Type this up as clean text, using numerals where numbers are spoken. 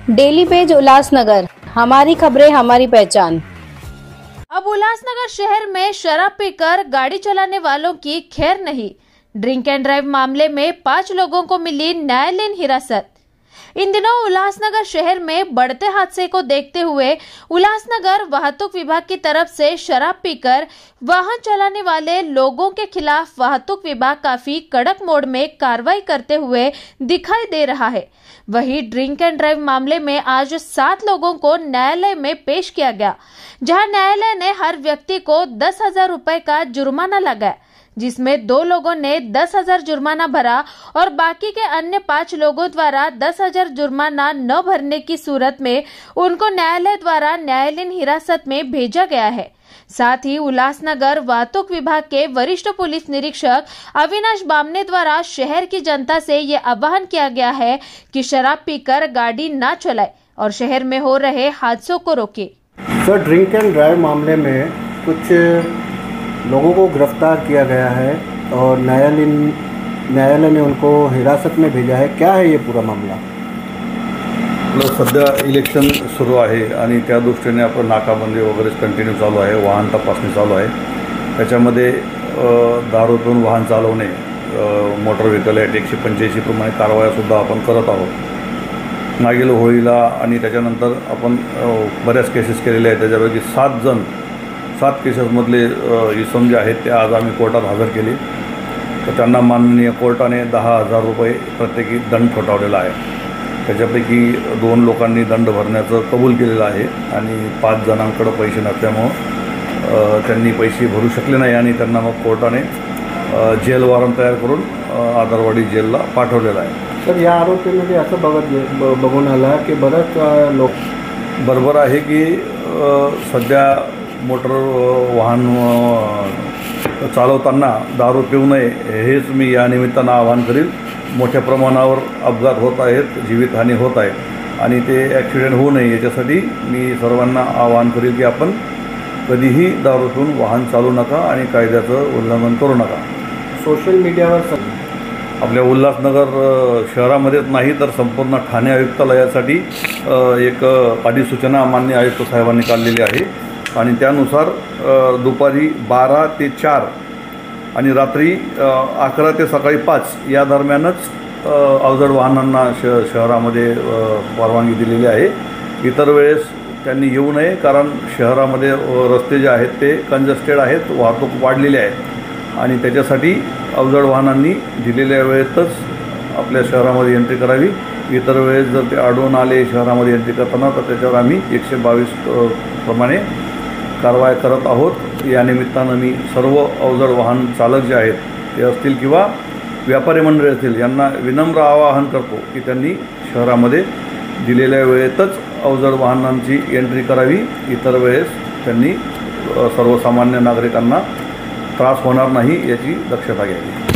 Daily page Ulhasnagar, हमारी खबरें हमारी पहचान। अब उल्लासनगर शहर में शराब पीकर गाड़ी चलाने वालों की खैर नहीं। ड्रिंक एंड ड्राइव मामले में 5 लोगों को मिली न्यायालयीन हिरासत। इन दिनों उल्लासनगर शहर में बढ़ते हादसे को देखते हुए उल्लासनगर वाहतुक विभाग की तरफ से शराब पीकर वाहन चलाने वाले लोगों के खिलाफ वाहतुक विभाग काफी कड़क मोड में कार्रवाई करते हुए दिखाई दे रहा है। वहीं ड्रिंक एंड ड्राइव मामले में आज 7 लोगों को न्यायालय में पेश किया गया, जहां न्यायालय ने हर व्यक्ति को 10,000 रुपए का जुर्माना लगाया, जिसमें 2 लोगों ने 10,000 जुर्माना भरा और बाकी के अन्य 5 लोगों द्वारा 10,000 जुर्माना न भरने की सूरत में उनको न्यायालय द्वारा न्यायालयीन हिरासत में भेजा गया है। साथ ही उल्लासनगर वाहतुक विभाग के वरिष्ठ पुलिस निरीक्षक अविनाश बामने द्वारा शहर की जनता से ये आह्वान किया गया है कि शराब पीकर गाड़ी न चलाए और शहर में हो रहे हादसों को रोके। सर, ड्रिंक एंड ड्राइव मामले में कुछ लोगों को गिरफ्तार किया गया है और न्यायालय ने उनको हिरासत में भेजा है। क्या है ये पूरा मामला? सध्या इलेक्शन सुरू आहे आणि त्या दृष्टीने आपण नाकाबंदी वगैरे कंटिन्यू चालू आहे, वाहन तपासणी चालू आहे। त्याच्यामध्ये दारू पिऊन वाहन चालवणे, मोटर व्हेकल ॲक्ट 185 प्रमाणे कारवायासुद्धा आपण करत आहोत। मागील होळीला आणि त्याच्यानंतर आपण बऱ्याच केसेस केलेल्या आहेत। त्याच्यापैकी 7 केसेसमधले इसम जे आहेत ते आज आम्ही कोर्टात हजर केले, तर त्यांना माननीय कोर्टाने 10,000 रुपये प्रत्येकी दंड ठोठावलेला आहे। त्याच्यापैकी 2 लोकांनी दंड भरण्याचं कबूल केलेलं आहे आणि 5 जणांकडे पैसे नसल्यामुळं त्यांनी पैसे भरू शकले नाही आणि त्यांना मग कोर्टाने जेल वॉरंट तयार करून आदरवाडी जेलला पाठवलेलं आहे। सर, या आरोपीमध्ये असं बघून आलं की बरेच लोक बरोबर आहे की सध्या मोटर वाहन चालवताना दारू पिऊ नये हेच मी या निमित्तानं आवाहन करील। मोठ्या प्रमाणावर अपघात होत आहेत, जीवितहानी होत आहे आणि ते ॲक्सिडेंट होऊ नये याच्यासाठी मी सर्वांना आवाहन करील की आपण कधीही दारू पिऊन वाहन चालवू नका आणि कायद्याचं उल्लंघन करू नका। सोशल मीडियावर आपल्या उल्हासनगर शहरामध्येच नाही तर संपूर्ण ठाणे आयुक्तालयासाठी एक अधिसूचना मान्य आयुक्त साहेबांनी काढलेली आहे आणि त्यानुसार दुपारी 12 ते 4 आणि रात्री 11 ते सकाळी 5 या दरम्यानच अवजड वाहनांना शहरामध्ये परवानगी दिलेली आहे। इतर वेळेस त्यांनी येऊ नये, कारण शहरामध्ये रस्ते जे आहेत ते कंजस्टेड आहेत, वाहतूक वाढलेली आहे आणि त्याच्यासाठी अवजड वाहनांनी दिलेल्या वेळेतच आपल्या शहरामध्ये एंट्री करावी। इतर वेळेस जर ते आढळून आले शहरामध्ये एंट्री करताना तर त्याच्यावर आम्ही 122 प्रमाणे कारवाई करत आहोत। या निमित्तानं मी सर्व अवजड वाहन चालक जे आहेत ते असतील किंवा व्यापारी मंडळी असतील यांना विनम्र आवाहन करतो की त्यांनी शहरामध्ये दिलेल्या वेळेतच अवजड वाहनांची एंट्री करावी। इतर वेळेस त्यांनी सर्वसामान्य नागरिकांना त्रास होणार नाही याची दक्षता घ्यावी।